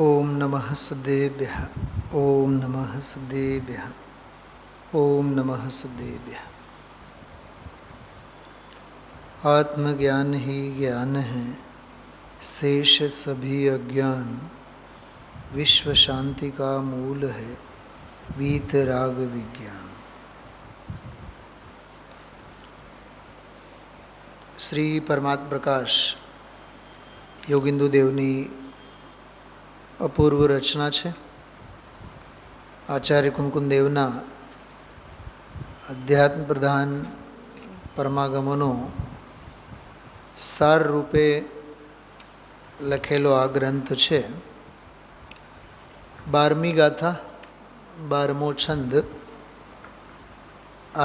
ओम नमः सदेभ्यः। ओम नमः सदेभ्यः। ओम नमः सदेभ्यः। आत्मज्ञान ही ज्ञान है, शेष सभी अज्ञान। विश्व शांति का मूल है वीतराग विज्ञान। श्री परमात्म प्रकाश योगिंदु देवनी अपूर्व रचना है। आचार्य कुंकुम देवना अध्यात्म प्रधान परमागमनो सार रूपे लखेलो आ ग्रंथ है। 12મી गाथा 12મો छंद।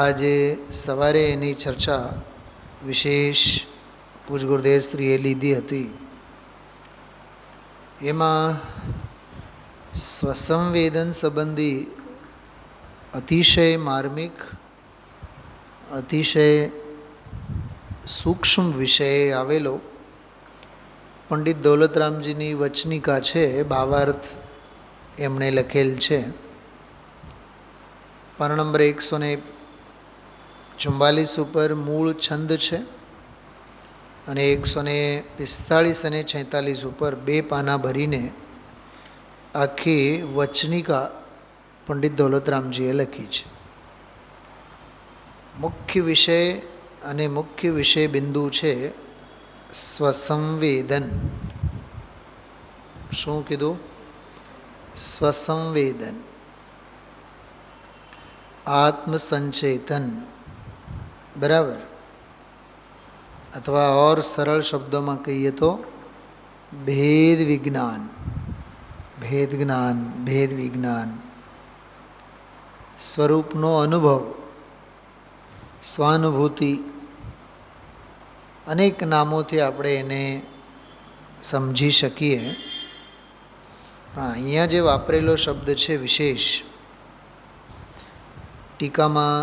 आज सवारे एनी चर्चा विशेष पूज गुरुदेव श्रीए लीधी हती। एमां स्वसंवेदन संबंधी अतिशय मार्मिक अतिशय सूक्ष्म विषय आवेलो पंडित दौलतरामजीनी वचनिका है। भावार्थ एमणे लखेल है। पाना नंबर 144 पर मूल छंद है અને 145 અને 46 ઉપર 2 પાના ભરીને આખી વચનિકા પંડિત દૌલતરામજીએ લખી છે। મુખ્ય વિષય અને મુખ્ય વિષય બિંદુ છે સ્વસંવેદન। શું કીધું? સ્વસંવેદન, આત્મસંચેતન, બરાબર। अथवा और सरल शब्दों में कहिए तो भेद विज्ञान। भेद ज्ञान, भेद विज्ञान, स्वरूपनो अनुभव, स्वानुभूति, अनेक नामों थी आपणे एने समझी शकीए। अहींया जे वापरेलो शब्द है विशेष टीका में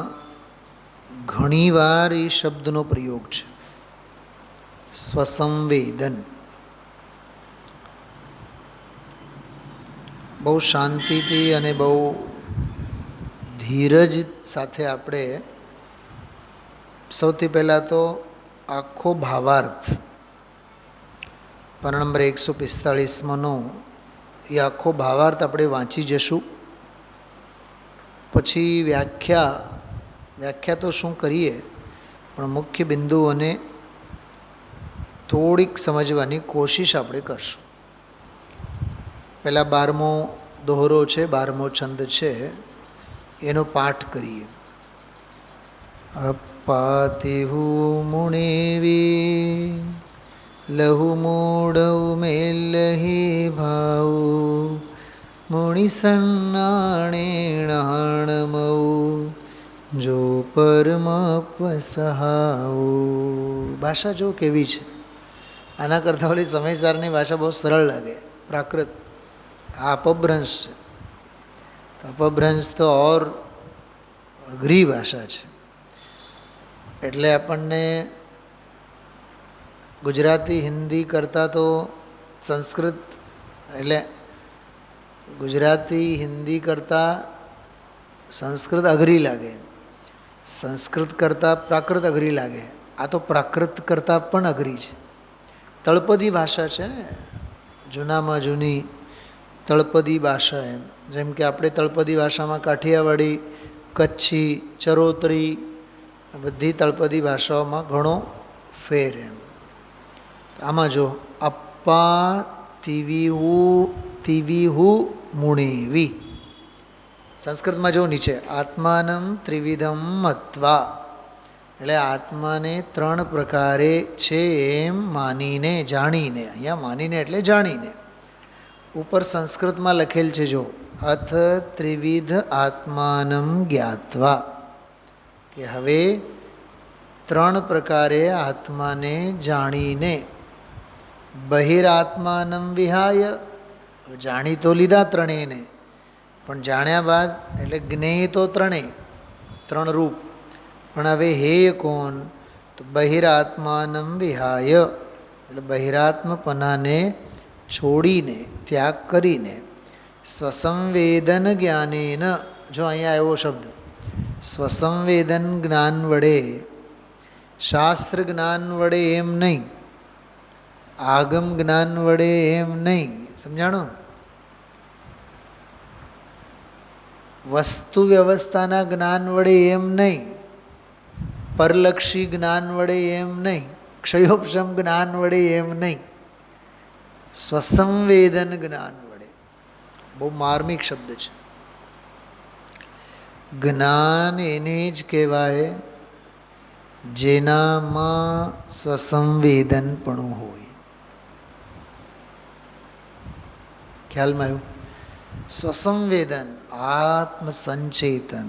घणी वार ई शब्दनो प्रयोग है, स्वसंवेदन। बहु शांति थी अने बहु धीरज साथे आपणे सौथी पहला तो आखो भावार्थ पाना नंबर 145 मनो ये आखो भावार्थ आपणे वाँची जशुं। पछी व्याख्या व्याख्या तो शू करिए पण मुख्य बिंदु अने थोड़ीक समझवानी कोशिश આપણે કરશું। પહેલાં 12મો દોહરો છે, 12મો છંદ છે, એનો પાઠ કરીએ। અપાતિહુ મુણેવી લહુ મૂળવ મેલહી ભાવ મુણી સન્નાણે નાણમઉ જો પરમ પસહાઉ। ભાષા જો કેવી છે! आना करता वाली समयसारनी भाषा बहुत सरल लगे, प्राकृत। अपभ्रंश है तो अपभ्रंश तो और अघरी भाषा है। एटले आपने गुजराती हिंदी करता तो संस्कृत एटले गुजराती हिंदी करता संस्कृत अघरी लगे, संस्कृत करता प्राकृत अघरी लगे। आ तो प्राकृत करता पण अघरी है। तळपदी भाषा है ने, जूनामां जूनी तळपदी भाषा है। जेम के आपणे तळपदी भाषा में काठियावाड़ी, कच्छी, चरोतरी बधी तळपदी भाषाओं में घणो फेर है। आमां जो अप्पा तिवीहु तिवीहु मुणेवी। संस्कृत में जो नीचे आत्मानं त्रिविधं मत्वा એટલે આત્માને 3 પ્રકારે છે એમ માનીને જાણીને। અહીંયા માનીને એટલે જાણીને। ઉપર સંસ્કૃતમાં લખેલ છે જો અથ ત્રિવિધ આત્માનમ જ્ઞાત્વા, કે હવે 3 પ્રકારે આત્માને જાણીને બહિરાત્માનમ વિહાય, જાણી તો લીધા ત્રણેયને, પણ જાણ્યા બાદ એટલે જ્ઞેય તો ત્રણેય, 3 રૂપ। પણ હવે हेय कोण? तो बहिरात्मानं विहाय, એટલે બહિરાત્મપનાને છોડીને, ત્યાગ કરીને સ્વસંવેદન જ્ઞાનેન, જો અહીંયા આવ્યો શબ્દ સ્વસંવેદન જ્ઞાન વડે, શાસ્ત્ર જ્ઞાન વડે એમ નહીં, આગમ જ્ઞાન વડે એમ નહીં, સમજાણું? વસ્તુ વ્યવસ્થાના જ્ઞાન વડે એમ નહીં, પરલક્ષી જ્ઞાન વડે એમ નહીં, ક્ષયોપશમ જ્ઞાન વડે એમ નહીં, સ્વસંવેદન જ્ઞાન વડે. બહુ માર્મિક શબ્દ છે. જ્ઞાન એને જ કહેવાય જેનામાં સ્વસંવેદનપણું હોય. ખ્યાલમાં આવ્યું? સ્વસંવેદન, આત્મસંચેતન,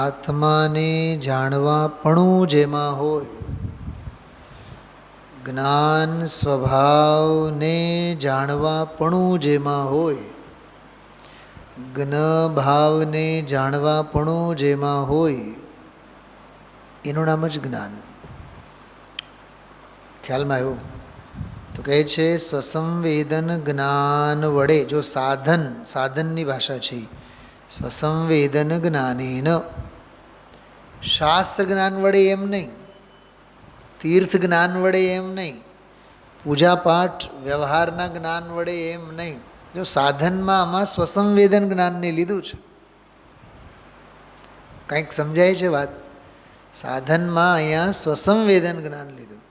આત્માને જાણવાપણું જેમાં હોય, જ્ઞાન સ્વભાવને જાણવાપણું જેમાં હોય, જ્ઞભાવને જાણવાપણું જેમાં હોય, એનું નામ જ જ્ઞાન. ખ્યાલમાં આવ્યું? તો કહે છે સ્વસંવેદન જ્ઞાન વડે, જો સાધન, સાધનની ભાષા છે, સ્વસંવેદન જ્ઞાનેન, શાસ્ત્ર જ્ઞાન વડે એમ નહીં, તીર્થ જ્ઞાન વડે એમ નહીં, પૂજાપાઠ વ્યવહારના જ્ઞાન વડે એમ નહીં. જો સાધનમાં આમાં સ્વસંવેદન જ્ઞાનને લીધું છે. કંઈક સમજાય છે વાત? સાધનમાં અહીંયા સ્વસંવેદન જ્ઞાન લીધું.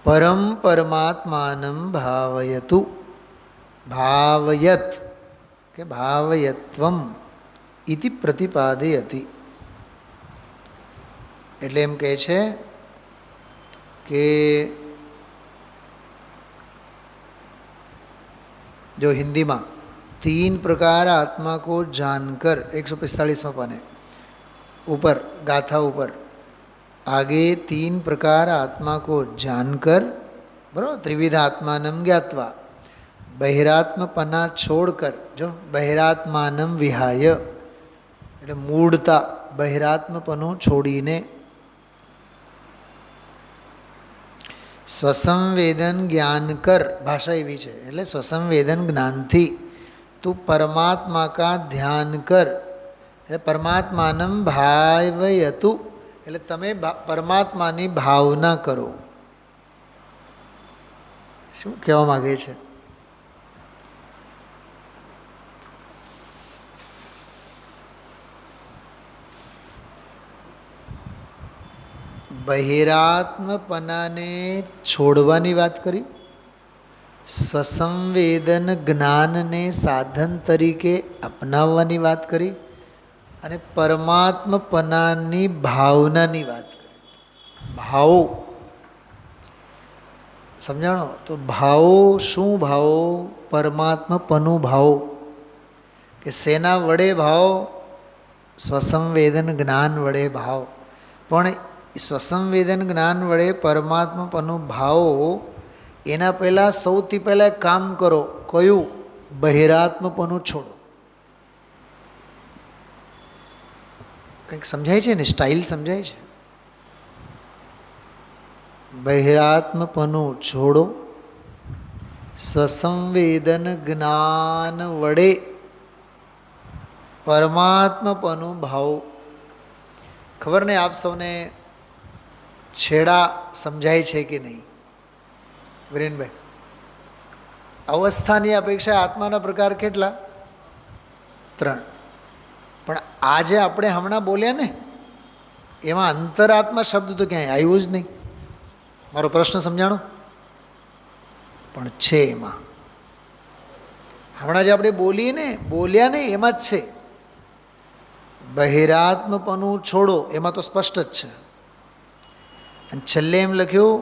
પરમ પરમાત્માનમ ભાવયતુ, ભાવયત કે ભાવયત્વમ ઇતિ પ્રતિપાદયતિ. એટલે એમ કહે છે કે जो हिंदी में 3 प्रकार आत्मा को जानकर, 145वां पन्ने ऊपर गाथा ऊपर आगे 3 प्रकार आत्मा को जानकर, बराबर, त्रिविध आत्मानम ज्ञात्वा, बहिरात्मपना छोड़कर, जो बहिरात्मानम विहाय એટલે મૂળતા બહિરાત્મપનું છોડીને સ્વસંવેદન જ્ઞાન કર, ભાષા એવી છે. એટલે સ્વસંવેદન જ્ઞાનથી તું પરમાત્મા કા ધ્યાન કર. એટલે પરમાત્માનમ ભાવયતુ, એટલે તમે પરમાત્માની ભાવના કરો. શું કહેવા માગે છે? બહિરાત્મપનાને છોડવાની વાત કરી, સ્વસંવેદન જ્ઞાનને સાધન તરીકે અપનાવવાની વાત કરી, અને પરમાત્મપનાની ભાવનાની વાત કરી. ભાવો સમજાણો? તો ભાવો શું? ભાવો પરમાત્મપનું ભાવો, કે શેના વડે ભાવ? સ્વસંવેદન જ્ઞાન વડે ભાવ. પણ સ્વસંવેદન જ્ઞાન વડે પરમાત્માપનું ભાવો, એના પહેલાં સૌથી પહેલાં કામ કરો. કયું? બહિરાત્મપનું છોડો. કંઈક સમજાય છે ને? સ્ટાઇલ સમજાય છે? બહિરાત્મપનું છોડો, સ્વસંવેદન જ્ઞાન વડે પરમાત્માપનું ભાવ. ખબર નહીં આપ સૌને છેડા સમજાય છે કે નહીં? વિરેનભાઈ, અવસ્થાની અપેક્ષા આત્માના પ્રકાર કેટલા? 3. પણ આજે આપણે હમણાં બોલ્યા ને, એમાં અંતરાત્મા શબ્દ તો ક્યાંય આવ્યું જ નહીં. મારો પ્રશ્ન સમજાણો? પણ છે એમાં. હમણાં જે આપણે બોલ્યા ને એમાં જ છે. બહિરાત્મપનું છોડો, એમાં તો સ્પષ્ટ જ છે. અને છેલ્લે એમ લખ્યું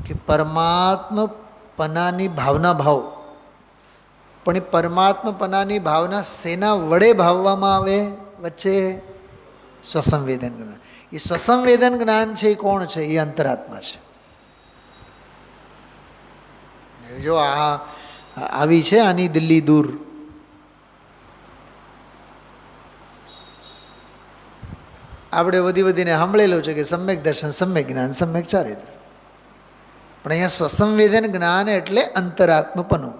કે પરમાત્મપનાની ભાવના ભાવ. પણ એ પરમાત્મપનાની ભાવના શેના વડે ભાવવામાં આવે? વચ્ચે સ્વસંવેદન જ્ઞાન. એ સ્વસંવેદન જ્ઞાન છે એ કોણ છે? એ અંતરાત્મા છે. જો આવી છે આની દિલ્હી દૂર. આપણે વધીને સાંભળેલું છે કે સમ્યક દર્શન, સમ્યક જ્ઞાન, સમ્યક ચારિત્ર. પણ અહીંયા સ્વસંવેદન જ્ઞાન એટલે અંતરાત્મપનું.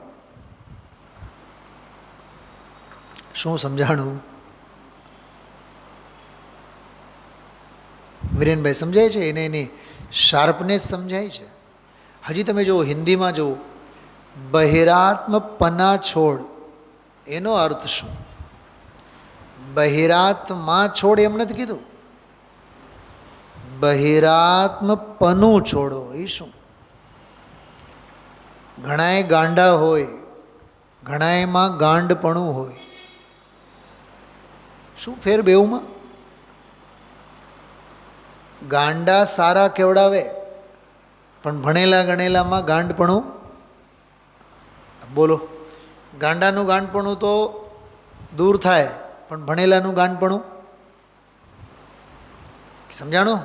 શું સમજાણું? વિરેનભાઈ સમજાય છે? એને એની શાર્પનેસ સમજાય છે. હજી તમે જુઓ, હિન્દીમાં જુઓ, બહિરાત્મપના છોડ, એનો અર્થ શું? બહિરાત્મા છોડ એમ નથી કીધું, બહિરાત્મપનું છોડો. એ શું? ઘણાએ ગાંડા હોય, ઘણાએમાં ગાંડપણું હોય. શું ફેર બેઉમાં? ગાંડા સારા કેવડાવે, પણ ભણેલા ગણેલામાં ગાંડપણું. બોલો, ગાંડાનું ગાંડપણું તો દૂર થાય, પણ ભણેલાનું ગાંડપણું સમજાણું?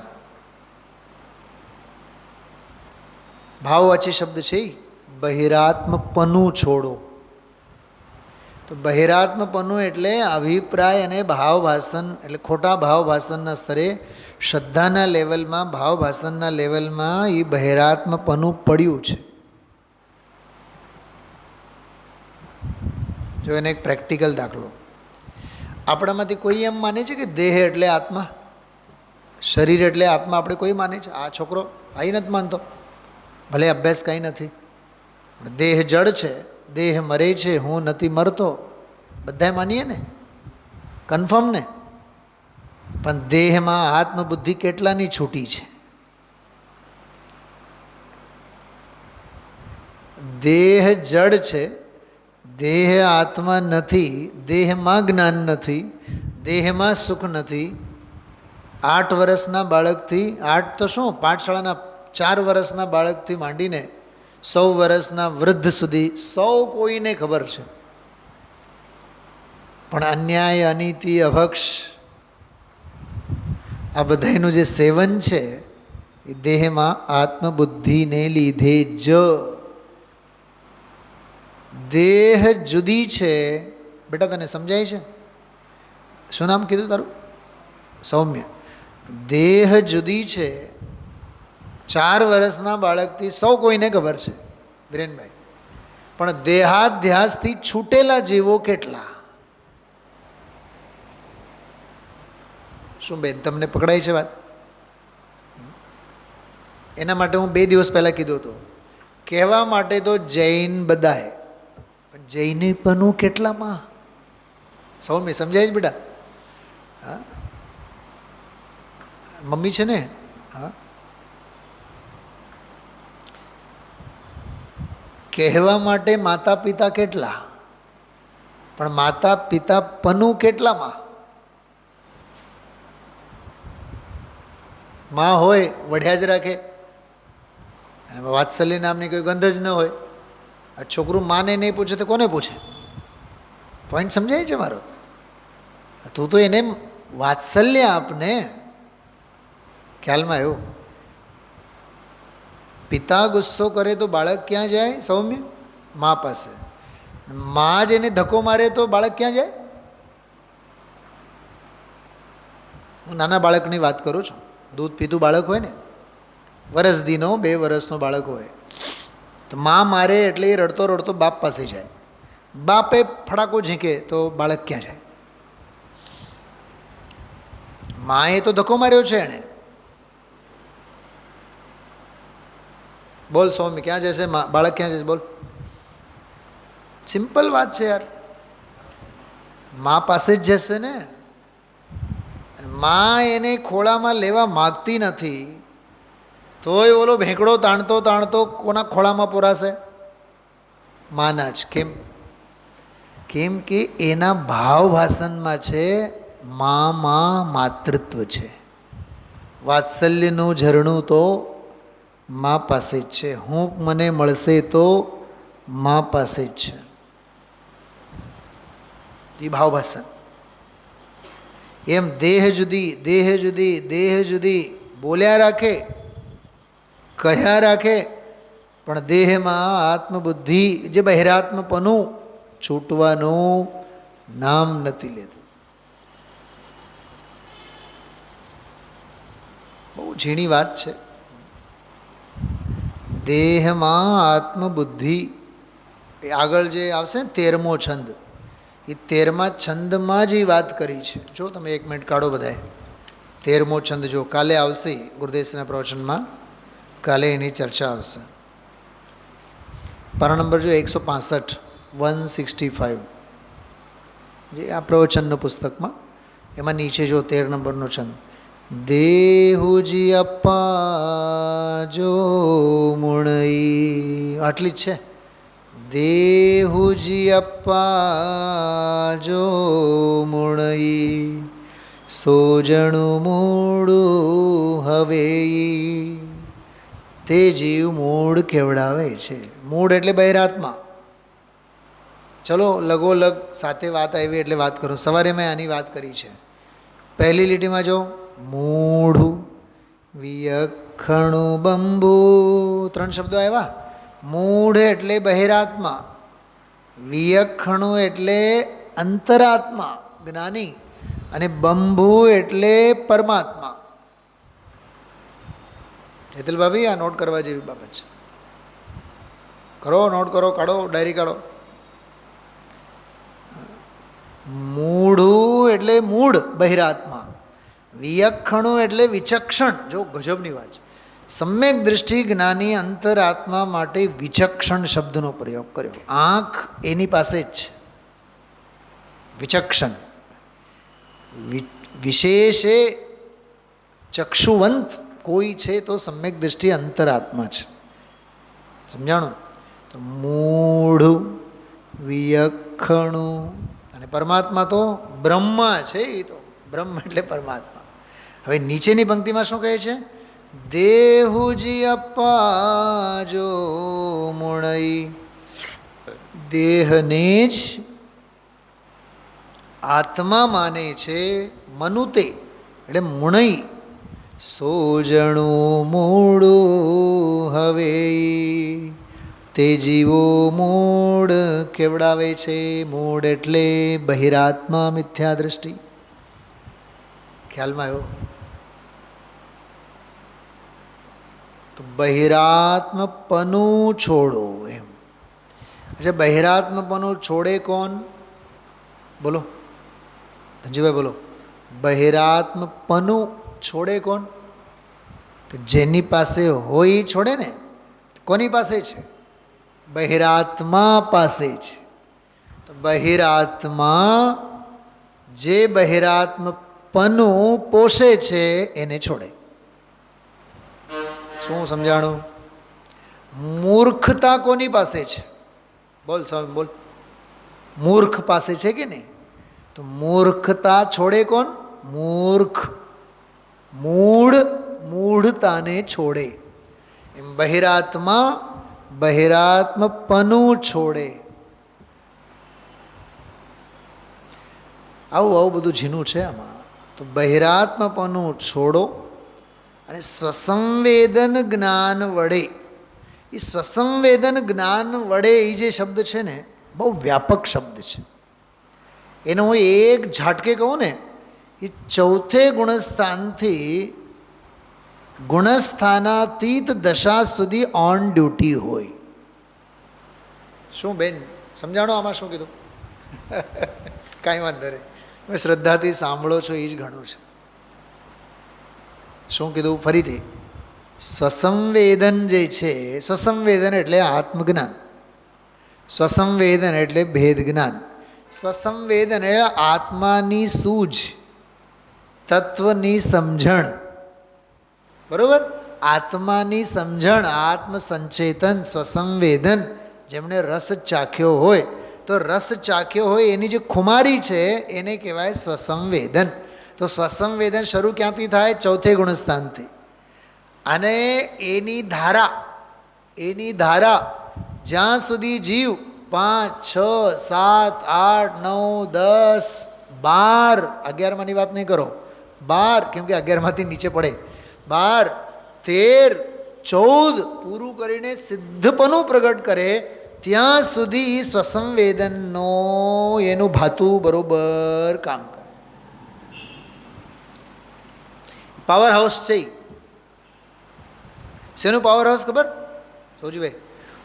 ભાવવાચી શબ્દ છે. બહિરાત્મપનું છોડો. તો બહિરાત્મપનું એટલે અભિપ્રાય અને ભાવભાષણ, એટલે ખોટા ભાવભાષણના સ્તરે, શ્રદ્ધાના લેવલમાં, ભાવભાષણના લેવલમાં એ બહિરાત્મપનું પડ્યું છે. જો એને એક પ્રેક્ટિકલ દાખલો, આપણામાંથી કોઈ એમ માને છે કે દેહ એટલે આત્મા, શરીર એટલે આત્મા? આપણે કોઈ માને છે? આ છોકરો અહીં નથી માનતો, ભલે અભ્યાસ કંઈ નથી. દેહ જડ છે, દેહ મરે છે, હું નથી મરતો, બધાએ માનીએ ને, કન્ફર્મ ને? પણ દેહમાં આત્મબુદ્ધિ કેટલાની છૂટી છે? દેહ જડ છે, દેહ આત્મા નથી, દેહમાં જ્ઞાન નથી, દેહમાં સુખ નથી. 8 વર્ષના બાળકથી, 8 તો શું, પાઠશાળાના 4 વર્ષના બાળકથી માંડીને 100 વર્ષના વૃદ્ધ સુધી સૌ કોઈને ખબર છે. પણ અન્યાય, અનીતિ, અભક્ષ, આ બધાનું જે સેવન છે એ દેહમાં આત્મબુદ્ધિને લીધે જ. દેહ જુદી છે. બેટા તને સમજાય છે? શું નામ કીધું તારું? સૌમ્ય. દેહ જુદી છે. 4 વર્ષના બાળકથી સૌ કોઈને ખબર છે વિરેનભાઈ. પણ દેહાધ્યાસથી છૂટેલા જીવો કેટલા? શું બેન, તમને પકડાય છે વાત? એના માટે હું 2 દિવસ પહેલાં કીધું હતું, કહેવા માટે તો જૈન બધાય, પણ જૈનપણું કેટલામાં? સૌમ્ય સમજાય જ બેટા? હા, મમ્મી છે ને? હા, કહેવા માટે માતા પિતા કેટલા, પણ માતા પિતા પનું કેટલામાં? માં હોય વઢ્યા જ રાખે, અને વાત્સલ્ય નામની કોઈ ગંધ જ ન હોય. આ છોકરું માને નહીં પૂછે તો કોને પૂછે? પોઈન્ટ સમજાય છે મારો? તું તો એને વાત્સલ્ય આપને. ખ્યાલમાં આવ્યું? પિતા ગુસ્સો કરે તો બાળક ક્યાં જાય સૌમ્ય? મા પાસે. મા જ એને ધક્કો મારે તો બાળક ક્યાં જાય? હું નાના બાળકની વાત કરું છું. દૂધ પીતું બાળક હોય ને, વરસ દીનો, 2 વર્ષનો બાળક હોય, તો મા મારે એટલે એ રડતો રડતો બાપ પાસે જાય. બાપે ફડાકો ઝીંકે તો બાળક ક્યાં જાય? માએ તો ધક્કો માર્યો છે એણે. બોલ સૌમ્ય, ક્યાં જશે બાળક? ક્યાં જશે? બોલ. સિમ્પલ વાત છે યાર. મા પાસે જ જશે ને. મા એને ખોળામાં લેવા માગતી નથી, તોય ઓલો ભેંકડો તાણતો તાણતો કોના ખોળામાં પુરાશે? માના જ. કેમ? કેમ કે એના ભાવ ભાષણમાં છે માં માતૃત્વ છે. વાત્સલ્યનું ઝરણું તો મા પાસે જ છે. હું મને મળશે તો મા પાસે જ છે. એ ભાવ ભાષણ. એમ દેહ જુદી, દેહ જુદી, દેહ જુદી બોલ્યા રાખે, કહ્યા રાખે, પણ દેહમાં આત્મબુદ્ધિ, જે બહિરાત્મપનું છૂટવાનું નામ નથી લેતું. બહુ ઝીણી વાત છે. દેહમાં આત્મબુદ્ધિ એ આગળ જે આવશે ને 13મો છંદ, એ 13મા છંદમાં જ એ વાત કરી છે. જો તમે 1 મિનિટ કાઢો બધાએ. 13મો છંદ જો, કાલે આવશે ગુરુદેવના પ્રવચનમાં, કાલે એની ચર્ચા આવશે. પાના નંબર જો 165, 165 જે આ પ્રવચનનું પુસ્તકમાં, એમાં નીચે જો 13 નંબરનો છંદ. દેહુજી અપ્પા જો મુણઈ, આટલી જ છે. દેહુજી અપ્પા જો મુણઈ, સોજણું મૂળું હવે, તે જીવ મૂળ કેવડાવે છે. મૂળ એટલે બહિરાત્મા. ચલો લગોલગ સાથે વાત આવી એટલે વાત કરું. સવારે મેં આની વાત કરી છે. પહેલી લીટીમાં જો, મૂઢું વિયખણું બંબુ, 3 શબ્દો આવ્યા. મૂઢ એટલે બહિરાત્મા, વિયખણું એટલે અંતરાત્મા જ્ઞાની, અને બંબુ એટલે પરમાત્મા. હેતલ ભાભી આ નોટ કરવા જેવી બાબત છે. કરો, નોટ કરો, કાઢો, ડાયરી કાઢો. મૂઢું એટલે મૂળ બહિરાત્મા, વિયખણું એટલે વિચક્ષણ. જો ગજબની વાત છે. સમ્યક દૃષ્ટિ જ્ઞાની અંતરાત્મા માટે વિચક્ષણ શબ્દનો પ્રયોગ કર્યો. આંખ એની પાસે જ છે, વિચક્ષણ. વિશેષે ચક્ષુવંત કોઈ છે તો સમ્યક દૃષ્ટિ અંતરાત્મા છે. સમજાણું? તો મૂઢું વિયખણું, અને પરમાત્મા તો બ્રહ્મા છે. એ તો બ્રહ્મ એટલે પરમાત્મા. હવે નીચેની પંક્તિમાં શું કહે છે? દેહુજી અપ્પા જો મુણઈ, દેહને જ આત્મા માને છે મનુતે એટલે મુણઈ, સોજણું મૂળું હવે, તે જીવો મૂળ કેવડાવે છે. મૂળ એટલે બહિરાત્મા મિથ્યા દૃષ્ટિ. ખ્યાલમાં આવ્યો? તો બહિરાત્મપનું છોડો એમ. અચ્છા, બહિરાત્મપનું છોડે કોણ? બોલો ધનજીભાઈ, બોલો. બહિરાત્મપનું છોડે કોણ? જેની પાસે હોય છોડે ને. કોની પાસે છે? બહિરાત્મા પાસે છે. તો બહિરાત્મા જે બહિરાત્મપનું પોષે છે એને છોડે. શું સમજાણું? મૂર્ખતા કોની પાસે છે? બોલ સ્વામી, બોલ. મૂર્ખ પાસે છે કે નહીં? તો મૂર્ખતા છોડે કોણ? મૂર્ખ. મૂળ મૂઢતાને છોડે. એમ બહિરાત્મા બહિરાત્મપનું છોડે. આવું બધું ઝીણું છે આમાં. તો બહિરાત્મપનું છોડો, અને સ્વસંવેદન જ્ઞાન વડે. એ સ્વસંવેદન જ્ઞાન વડે એ જે શબ્દ છે ને, બહુ વ્યાપક શબ્દ છે. એનો હું એક ઝાટકે કહું ને, એ ચોથે ગુણસ્થાનથી ગુણસ્થાનાતીત દશા સુધી ઓન ડ્યુટી હોય. શું બેન સમજાણો આમાં શું કીધું? કાંઈ વાંધો નહીં, તમે શ્રદ્ધાથી સાંભળો છો એ જ ઘણું છે. શું કીધું ફરીથી? સ્વસંવેદન જે છે, સ્વસંવેદન એટલે આત્મજ્ઞાન, સ્વસંવેદન એટલે ભેદ જ્ઞાન, સ્વસંવેદન એટલે આત્માની સૂઝ, તત્વની સમજણ. બરાબર? આત્માની સમજણ, આત્મસંચેતન, સ્વસંવેદન. જેમણે રસ ચાખ્યો હોય, તો રસ ચાખ્યો હોય એની જે ખુમારી છે એને કહેવાય સ્વસંવેદન. તો સ્વસંવેદન શરૂ ક્યાંથી થાય? ચોથે ગુણસ્થાનથી. અને એની ધારા જ્યાં સુધી જીવ 5, 6, 7, 8, 9, 10, 12, 11માની વાત નહીં કરો, 12, કેમ કે 11માંથી નીચે પડે, 12, 13, 14 પૂરું કરીને સિદ્ધપણું પ્રગટ કરે ત્યાં સુધી સ્વસંવેદનનો એનું ભાતું બરોબર કામ કરે. પાવર હાઉસ છે. શેનું પાવર હાઉસ ખબર? સોજીભાઈ,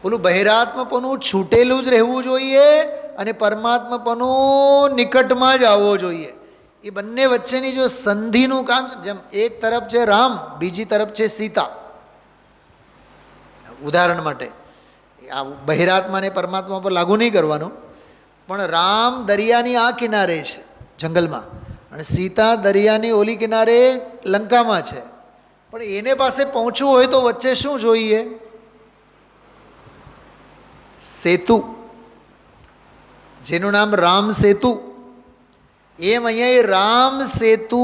ઓલું બહિરાત્મપણું છૂટેલું જ રહેવું જોઈએ અને પરમાત્માપણું નિકટમાં જ આવવો જોઈએ. એ બંને વચ્ચેની જો સંધિનું કામ છે, જેમ એક તરફ છે રામ, બીજી તરફ છે સીતા. ઉદાહરણ માટે આ બહિરાત્માને પરમાત્મા પર લાગુ નહીં કરવાનું, પણ રામ દરિયાની આ કિનારે છે જંગલમાં, અને સીતા દરિયાની ઓલી કિનારે લંકામાં છે. પણ એને પાસે પહોંચવું હોય તો વચ્ચે શું જોઈએ? સેતુ, જેનું નામ રામ સેતુ. એમ અહીંયા એ રામ સેતુ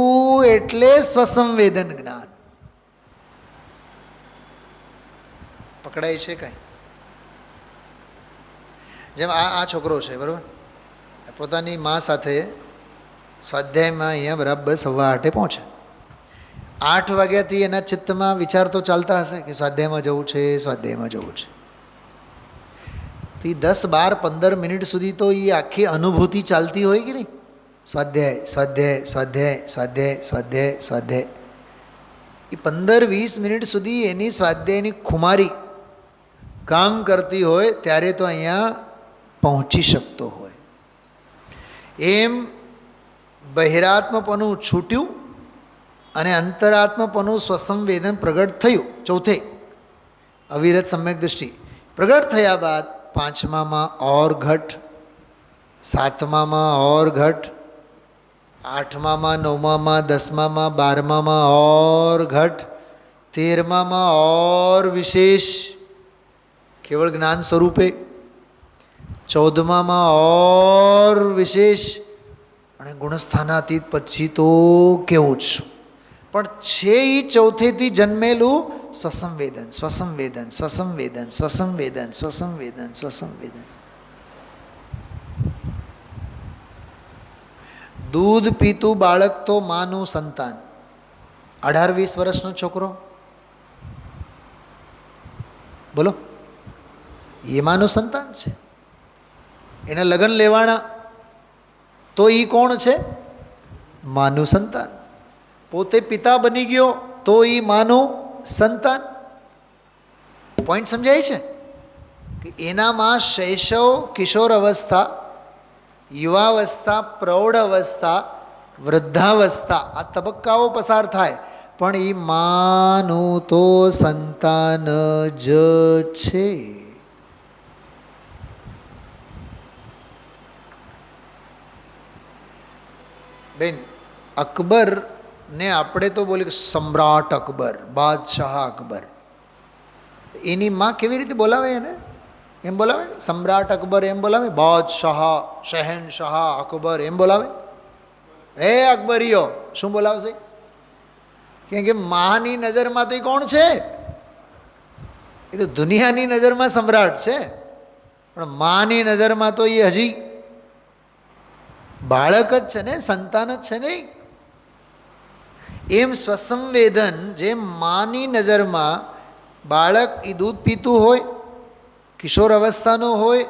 એટલે સ્વસંવેદન જ્ઞાન. પકડાય છે કાંઈ? જેમ આ છોકરો છે બરાબર, પોતાની મા સાથે સ્વાધ્યાયમાં અહીંયા બરાબર 8:15 પહોંચે. 8 વાગ્યાથી એના ચિત્તમાં વિચાર તો ચાલતા હશે કે સ્વાધ્યાયમાં જવું છે, સ્વાધ્યાયમાં જવું છે. તો એ 10, 12, 15 મિનિટ સુધી તો એ આખી અનુભૂતિ ચાલતી હોય કે નહીં? સ્વાધ્યાય સ્વાધ્યાય સ્વાધ્યાય સ્વાધ્યાય સ્વાધ્યાય સ્વાધ્યાય. એ 15-20 મિનિટ સુધી એની સ્વાધ્યાયની ખુમારી કામ કરતી હોય ત્યારે તો અહીંયા પહોંચી શકતો હોય. એમ બહિરાત્મપણું છૂટ્યું અને અંતરાત્મપણું સ્વસંવેદન પ્રગટ થયું. ચોથે અવિરત સમ્યક દૃષ્ટિ પ્રગટ થયા બાદ 5મામાં ઓર ઘટ, 7મામાં ઓર ઘટ, 8મામાં, 9મામાં, 10મામાં, 12મામાં ઓર ઘટ, 13મામાં ઓર વિશેષ કેવળ જ્ઞાન સ્વરૂપે, 14મામાં ઓર વિશેષ, અને ગુણસ્થાનાતીત પછી તો કેવું જ. પણ છે એ ચોથેથી જન્મેલું સ્વસંવેદન સ્વસંવેદન સ્વસંવેદન સ્વસંવેદન સ્વસંવેદન સ્વસંવેદન. દૂધ પીતું બાળક તો માનું સંતાન. 18-20 વર્ષનો છોકરો બોલો, એ માનું સંતાન છે. એના લગ્ન લેવાના તો એ કોણ છે? માનું સંતાન. પોતે પિતા બની ગયો તો એ માનું સંતાન. પોઈન્ટ સમજાય છે કે એનામાં શૈશવ, કિશોર અવસ્થા, યુવાવસ્થા, પ્રૌઢ અવસ્થા, વૃદ્ધાવસ્થા, આ તબક્કાઓ પસાર થાય, પણ એ માનું તો સંતાન જ છે. બેન, અકબરને આપણે તો બોલીએ સમ્રાટ અકબર, બાદશાહ અકબર. એની માં કેવી રીતે બોલાવે એને? એમ બોલાવે સમ્રાટ અકબર, એમ બોલાવે બાદશાહ, શહેનશાહ અકબર, એમ બોલાવે? હે અકબરીઓ, શું બોલાવશે? કેમ કે માની નજરમાં તો એ કોણ છે? એ તો દુનિયાની નજરમાં સમ્રાટ છે, પણ માની નજરમાં તો એ હજી બાળક જ છે ને, સંતાન જ છે નહીં. એમ સ્વસંવેદન જેમ માની નજરમાં બાળક એ દૂધ પીતું હોય, કિશોર અવસ્થાનો હોય,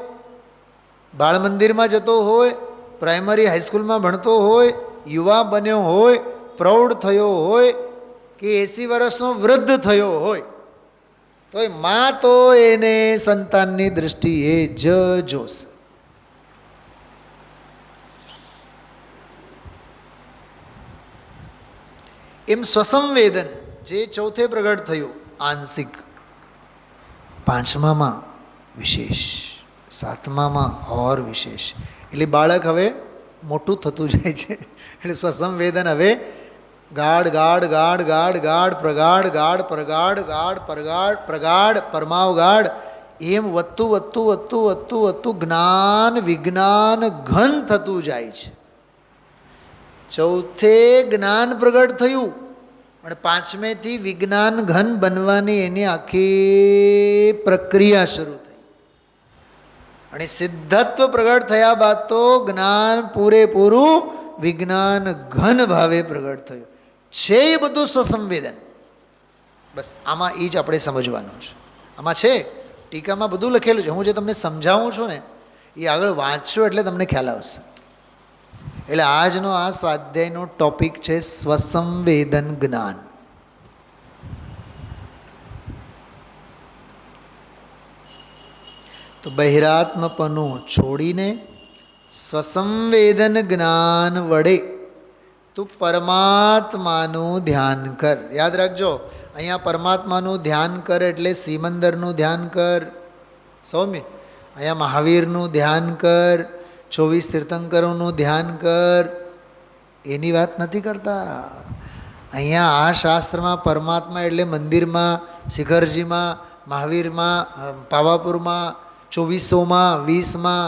બાળ મંદિરમાં જતો હોય, પ્રાઇમરી હાઈસ્કૂલમાં ભણતો હોય, યુવા બન્યો હોય, પ્રૌઢ થયો હોય કે 80 વર્ષનો વૃદ્ધ થયો હોય, તો એ માં તો એને સંતાનની દૃષ્ટિએ જ જોશે. એમ સ્વસંવેદન જે ચોથે પ્રગટ થયું આંશિક, 5મામાં વિશેષ, 7મામાં ઓર વિશેષ. એટલે બાળક હવે મોટું થતું જાય છે. એટલે સ્વસંવેદન હવે ગાઢ ગાઢ ગાઢ ગાઢ ગાઢ પ્રગાઢ ગાઢ પ્રગાઢ ગાઢ પ્રગાઢ પ્રગાઢ પરમાવગાઢ એમ વધતું વધતું વધતું વધતું વધતું જ્ઞાન વિજ્ઞાન ઘન થતું જાય છે. ચોથે જ્ઞાન પ્રગટ થયું અને 5મેથી વિજ્ઞાન ઘન બનવાની એની આખી પ્રક્રિયા શરૂ થઈ. અને સિદ્ધત્વ પ્રગટ થયા બાદ તો જ્ઞાન પૂરેપૂરું વિજ્ઞાન ઘન ભાવે પ્રગટ થયું છે. એ બધું સ્વસંવેદન. બસ આમાં એ જ આપણે સમજવાનું છે. આમાં છે ટીકામાં બધું લખેલું છે. હું જે તમને સમજાવું છું ને એ આગળ વાંચશો એટલે તમને ખ્યાલ આવશે. એટલે આજનો આ સ્વાધ્યાયનો ટોપિક છે સ્વસંવેદન જ્ઞાન. તો બહિરાત્મપણું છોડીને સ્વસંવેદન જ્ઞાન વડે તું પરમાત્માનું ધ્યાન કર. યાદ રાખજો, અહીંયા પરમાત્માનું ધ્યાન કર એટલે સિમંદરનું ધ્યાન કર સૌમ્ય. અહીંયા મહાવીરનું ધ્યાન કર, 24 તીર્થંકરોનું ધ્યાન કર, એની વાત નથી કરતા. અહીંયા આ શાસ્ત્રમાં પરમાત્મા એટલે મંદિરમાં, શિખરજીમાં, મહાવીરમાં, પાવાપુરમાં, 2400માં, 20માં,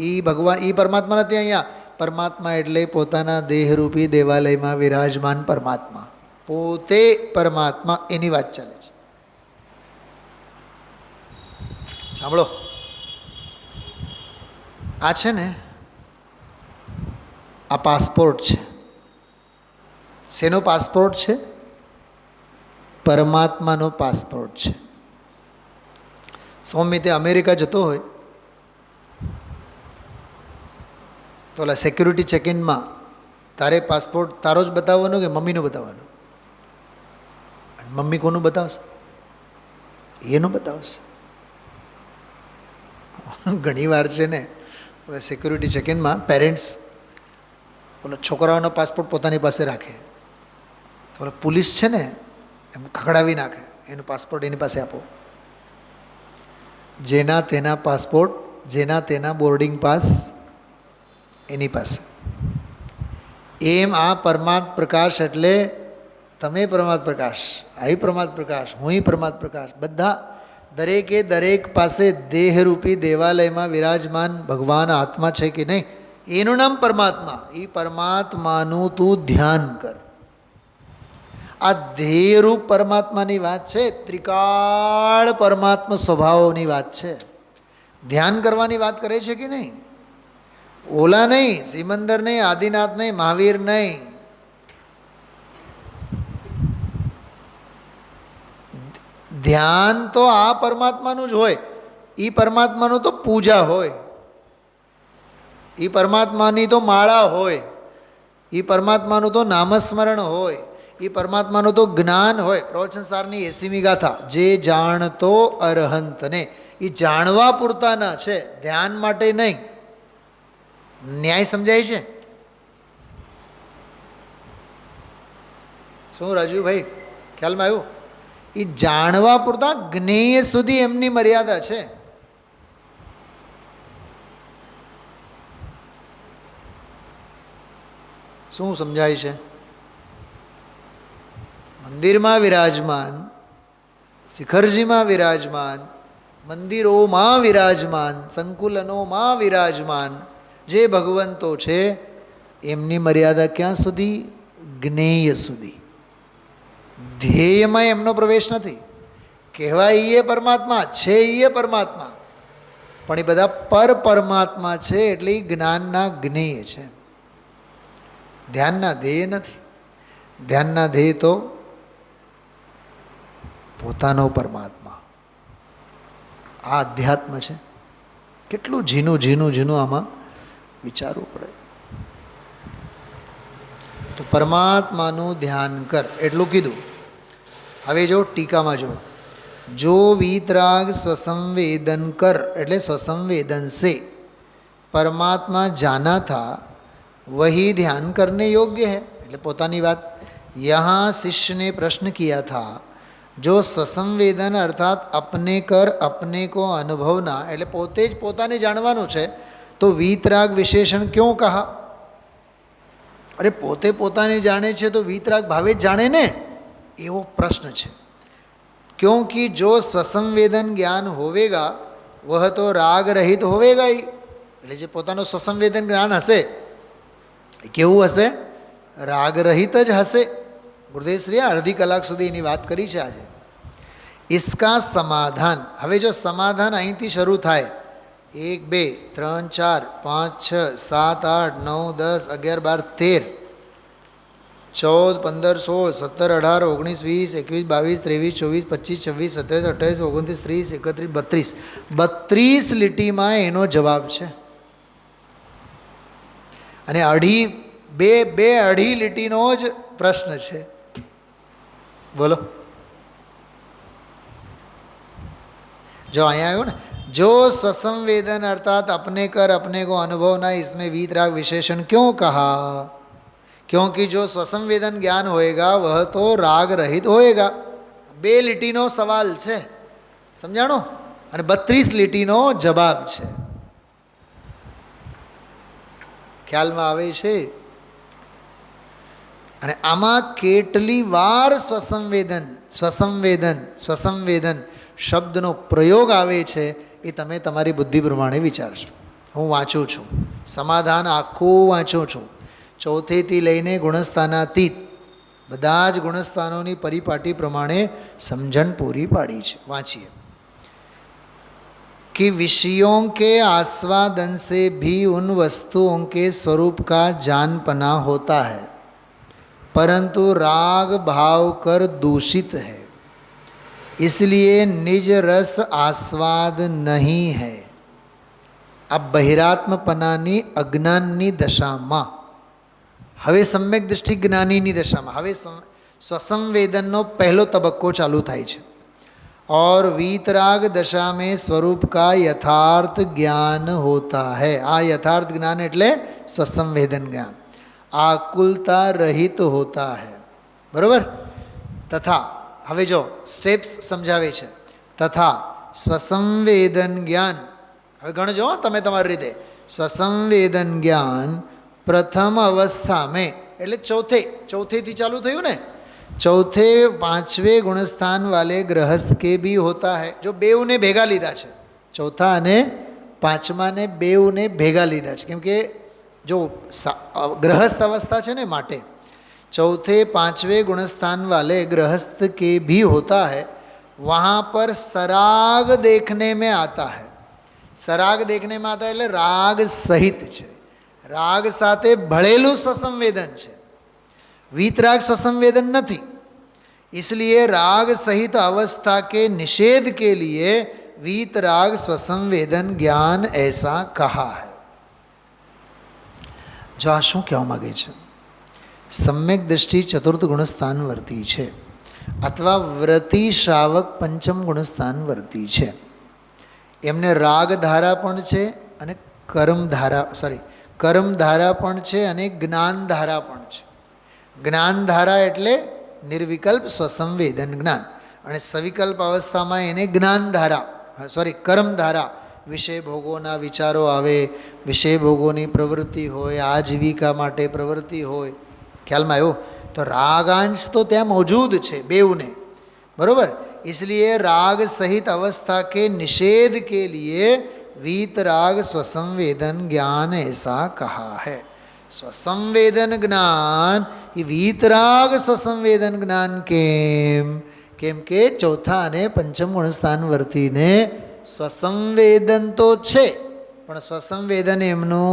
એ ભગવાન, એ પરમાત્મા નથી. અહીંયા પરમાત્મા એટલે પોતાના દેહરૂપી દેવાલયમાં વિરાજમાન પરમાત્મા, પોતે પરમાત્મા, એની વાત ચાલે છે. સાંભળો, આ છે ને, આ પાસપોર્ટ છે. શેનો પાસપોર્ટ છે? પરમાત્માનો પાસપોર્ટ છે. સ્વામી તે અમેરિકા જતો હોય તો ઓલા સિક્યુરિટી ચેકિનમાં તારે પાસપોર્ટ તારો જ બતાવવાનો કે મમ્મીનો બતાવવાનો? મમ્મી કોનું બતાવશે? એનું બતાવશે. ઘણી વાર છે ને ઓલા સિક્યુરિટી ચેકિનમાં પેરેન્ટ્સ ઓલા છોકરાઓનો પાસપોર્ટ પોતાની પાસે રાખે, તો ઓલા પોલીસ છે ને એમ ખખડાવી નાખે, એનો પાસપોર્ટ એની પાસે આપો. જેના તેના પાસપોર્ટ, જેના તેના બોર્ડિંગ પાસ એની પાસે. એમ આ પરમાત્મ પ્રકાશ એટલે તમે પરમાત્મ પ્રકાશ, આ પરમાત્મ પ્રકાશ, હું પરમાત્મ પ્રકાશ, બધા દરેકે દરેક પાસે દેહરૂપી દેવાલયમાં વિરાજમાન ભગવાન આત્મા છે કે નહીં, એનું નામ પરમાત્મા. એ પરમાત્માનું તું ધ્યાન કર. આ ધ્યેયરૂપ પરમાત્માની વાત છે, ત્રિકાળ પરમાત્મા સ્વભાવોની વાત છે. ધ્યાન કરવાની વાત કરે છે કે નહીં? ઓલા નહીં, સિમંદર નહીં, આદિનાથ નહીં, મહાવીર નહીં. ધ્યાન તો આ પરમાત્માનું જ હોય. એ પરમાત્માનું તો પૂજા હોય, એ પરમાત્માની તો માળા હોય, એ પરમાત્માનું તો નામસ્મરણ હોય, એ પરમાત્માનું તો જ્ઞાન હોય. પ્રવચન સારની 80મી ગાથા, જે જાણતો અરહંતને, એ જાણવા પૂરતાના છે, ધ્યાન માટે નહીં. ન્યાય સમજાય છે? શું રાજુભાઈ, ખ્યાલમાં આવ્યું? એ જાણવા પૂરતા જ્ઞેય સુધી એમની મર્યાદા છે. શું સમજાય છે? મંદિરમાં વિરાજમાન, શિખરજીમાં વિરાજમાન, મંદિરોમાં વિરાજમાન, સંકુલનોમાં વિરાજમાન જે ભગવંતો છે એમની મર્યાદા ક્યાં સુધી? જ્ઞેય સુધી. ધ્યેયમાં એમનો પ્રવેશ નથી. કહેવાય એ પરમાત્મા છે, એ પરમાત્મા, પણ એ બધા પરમાત્મા છે એટલે એ જ્ઞાનના જ્ઞેય છે, ધ્યાનના ધ્યેય નથી. ધ્યાનના ધ્યેય તો પોતાનો પરમાત્મા. આ અધ્યાત્મ છે. કેટલું ઝીનું ઝીનું ઝીનું આમાં વિચારવું પડે. તો પરમાત્માનું ધ્યાન કર એટલું કીધું. હવે જો ટીકામાં જો વીતરાગ સ્વસંવેદન કર એટલે સ્વસંવેદન से परमात्मा जाना था वही ध्यान करने योग्य है. એટલે પોતાની વાત. यहाँ शिष्य ने प्रश्न किया था, जो स्वसंवेदन अर्थात अपने कर अपने को अनुभवना, એટલે પોતે જ પોતાને જાણવાનું છે, તો વીતરાગ વિશેષણ ક્यों कहा? અરે પોતે પોતાને જાણે છે તો વીતરાગ ભાવે જ જાણે ને, એવો પ્રશ્ન છે. क्योंकि जो स्वसंवेदन ज्ञान होवेगा वह तो राग रहित होवेगा ही. એટલે જે પોતાનું સ્વસંવેદન જ્ઞાન હશે એ કેવું હશે? રાગ રહિત જ હશે. ગુરુદેવશ્રીએ અડધી કલાક સુધી એની વાત કરી છે આજે. इसका समाधान, હવે જો સમાધાન અહીંથી શરૂ થાય, 1 2 3 4 5 6 7 8 9 10 11 12 13 14 15 16 17 18 19 20 21 22 23 24 25 26 27 28 29 30 31 32 લીટીમાં એનો જવાબ છે. અને અઢી લીટીનો જ પ્રશ્ન છે. બોલો. જો અહીંયા આવ્યો ને, जो स्वसंवेदन अर्थात अपने कर अपने को अनुभव ना, इसमें वीतराग विशेषण क्यों कहा? क्योंकि जो स्वसंवेदन ज्ञान होएगा वह तो राग रहित होएगा. 2 લીટીનો સવાલ છે, સમજાણો? અને 32 લીટીનો જવાબ છે. ખ્યાલમાં આવે છે? અને આમાં કેટલી વાર સ્વસંવેદન સ્વસંવેદન સ્વસંવેદન શબ્દનો પ્રયોગ આવે છે એ તમે તમારી બુદ્ધિ પ્રમાણે વિચારશો. હું વાંચું છું, સમાધાન આખું વાંચું છું. ચોથેથી લઈને ગુણસ્થાનાતીત બધા જ ગુણસ્થાનોની પરિપાટી પ્રમાણે સમજણ પૂરી પાડી છે. વાંચીએ कि विषयों के आस्वादन से भी उन वस्तुओं के स्वरूप का जानपना होता है, परंतु राग भाव कर दूषित है, इसलिए निज रस आस्वाद नहीं है. આ બહિરાત્મપનાની અજ્ઞાનની દશામાં, હવે સમ્યક દૃષ્ટિ જ્ઞાનીની દશામાં, હવે સ્વસંવેદનનો પહેલો તબક્કો ચાલુ થાય છે. और वीतराग दशा में स्वरूप का यथार्थ ज्ञान होता है. आ यथार्थ ज्ञान एटले स्वसंवेदन ज्ञान आकुलता रहित होता है. बराबर? तथा हवे जो स्टेप्स समझावे छे. तथा स्वसंवेदन ज्ञान, हवे गणजो तमे तमारी रीते. स्वसंवेदन ज्ञान प्रथम अवस्था में एटले चौथे थी चालू थयुं ने, चौथे 5वें गुणस्थान वाले गृहस्थ के भी होता है. जो बेवने भेगा लीधा है, चौथा ने 5मा ने बेवने भेगा लीधा है, क्योंकि जो गृहस्थ अवस्था है ने माटे चौथे 5वें गुणस्थान वाले गृहस्थ के भी होता है. वहाँ पर सराग देखने में आता है. सराग देखने में आता है એટલે રાગ સહિત છે, રાગ સાથે ભળેલું સ્વસંવેદન છે. वीतराग स्वसंवेदन नहीं, इसलिए राग सहित अवस्था के निषेध के लिए वीतराग स्वसंवेदन ज्ञान ऐसा कहा है. जो आ शू कहवा मांगे छे? सम्यक दृष्टि चतुर्थ गुणस्थान वर्ती है, अथवा व्रति श्रावक पंचम गुणस्थान वर्ती है. एमने राग धारा पण छे अने कर्म धारा कर्म धारा पण छे अने ज्ञान धारा पण छे. જ્ઞાન ધારા એટલે નિર્વિકલ્પ સ્વસંવેદન જ્ઞાન, અને સવિકલ્પ અવસ્થામાં એને જ્ઞાન ધારા કર્મ ધારા, વિષય ભોગોના વિચારો આવે, વિષય ભોગોની પ્રવૃત્તિ હોય, આજીવિકા માટે પ્રવૃત્તિ હોય. ખ્યાલમાં આવ્યો? તો રાગાંશ તો ત્યાં મौजूद છે બેઉને. બરાબર? इसलिए राग सहित अवस्था के निषेध के लिए वीतराग स्वसंवेदन ज्ञान ऐसा कहा है. स्वसंवेदन ज्ञान ये वीतराग स्वसंवेदन ज्ञान केम के चौथा ने पंचम गुणस्थान वर्ती ने स्वसंवेदन तो छे, पण स्वसंवेदन एमनो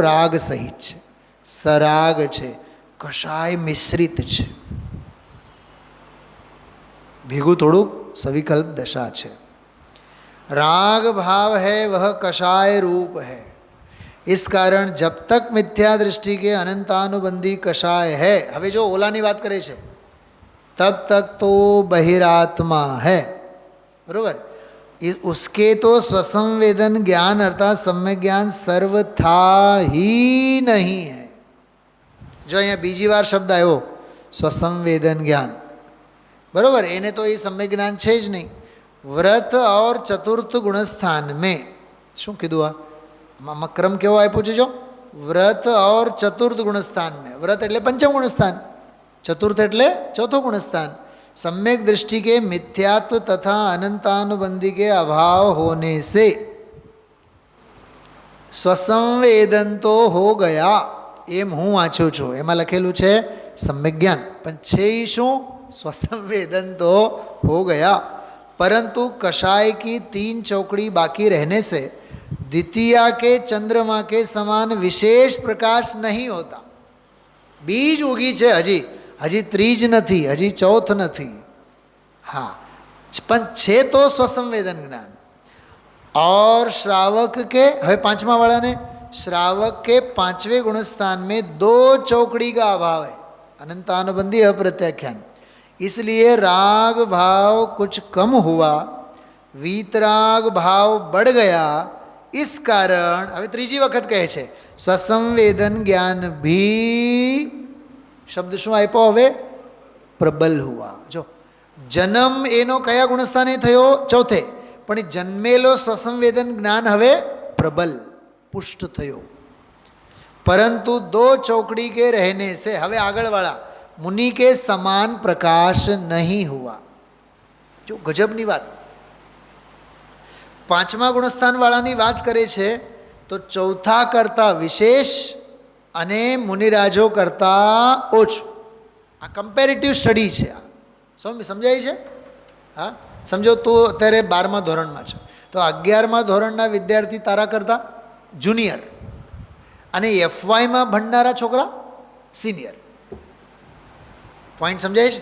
राग सहित छे, सराग छे, कषाय मिश्रित छे, भेगू थोड़ुक सविकल्प दशा छे. राग भाव है वह कषाय रूप है. इस कारण जब तक मिथ्या दृष्टि के अनंतानुबंधी कषाय है, हवे जो ओलानी बात करे छे, तब तक तो बहिरात्मा है. बरोबर? उसके तो स्वसंवेदन ज्ञान अर्थात सम्यक ज्ञान सर्वथा ही नहीं है. जो अहींया बीजी वार शब्द आयो स्वसंवेदन ज्ञान, बरोबर? एने तो ये सम्यक ज्ञान छे ज नहीं. व्रत और चतुर्थ गुणस्थान में शू कीधुं? आ क्रम केवो आप्यो छे? जो व्रत और चतुर्थ गुणस्थान में, व्रत एटले पंचम गुणस्थान, चतुर्थ एटले चौथो गुणस्थान. सम्यक दृष्टि के मिथ्यात्व तथा अनंतानुबंधी के अभाव होने से स्वसंवेदन तो हो गया, एम हूँ वाँचू छूँ. एमां लखेलुं छे सम्यक ज्ञान, पण छे शुं? स्वसंवेदन तो हो गया, परंतु कषाय की 3 चौकड़ी बाकी रहने से द्वितीया के चंद्रमा के समान विशेष प्रकाश नहीं होता. बीज उगी है, हजी त्रीज नहीं, हजी चौथ नहीं. हाँ, पण छे तो स्वसंवेदन ज्ञान. और श्रावक के, हवे 5मा वाला ने, श्रावक के 5वें गुणस्थान में 2 चौकड़ी का अभाव है, अनंतानुबंधी अप्रत्याख्यान. इसलिए राग भाव कुछ कम हुआ, वीतराग भाव बढ़ गया इस कारण, હવે ત્રીજી વખત કહે છે સ્વસંવેદન જ્ઞાન भी શબ્દ શું આપ્યો હવે? પ્રબલ હુઆ. જો જન્મ એનો કયા ગુણસ્થાને થયો? ચોથે. પણ જન્મેલો સ્વસંવેદન જ્ઞાન હવે પ્રબલ પુષ્ટ થયો. परंतु दो चौकड़ी के रहने से, હવે આગળવાળા, मुनि के समान प्रकाश नहीं हुआ. जो गजबनी बात. પાંચમા ગુણસ્થાનવાળાની વાત કરે છે તો ચોથા કરતાં વિશેષ અને મુનિરાજો કરતાં ઓછું. આ કમ્પેરેટિવ સ્ટડી છે. આ સમજાય છે? હા, સમજો તું અત્યારે 12મા ધોરણમાં છે તો 11મા ધોરણના વિદ્યાર્થી તારા કરતાં જુનિયર, અને એફવાયમાં ભણનારા છોકરા સિનિયર. પોઈન્ટ સમજાય છે?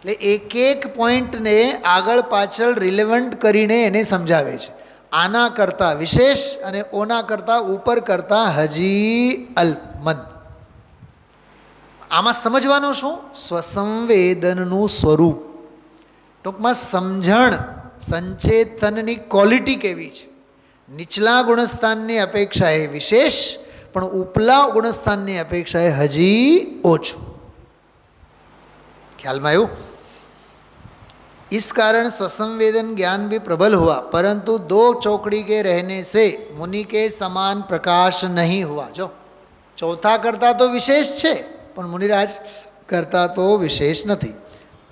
એટલે એક એક પોઈન્ટને આગળ પાછળ રિલેવન્ટ કરીને એને સમજાવે છે. આના કરતાં વિશેષ અને ઓના કરતાં ઉપર કરતાં હજી અલ્પમંદ. આમાં સમજવાનું શું? સ્વસંવેદનનું સ્વરૂપ, ટૂંકમાં સમજણ, સંચેતનની ક્વોલિટી કેવી છે. નીચલા ગુણસ્થાનની અપેક્ષાએ વિશેષ, પણ ઉપલા ગુણસ્થાનની અપેક્ષાએ હજી ઓછું. ખ્યાલમાં આવ્યું? इस कारण स्वसंवेदन ज्ञान भी प्रबल हुआ, परंतु दो चौकड़ी के रहने से मुनि के समान प्रकाश नहीं हुआ. जो चौथा करता तो विशेष है पण मुनिराज करता तो विशेष नहीं.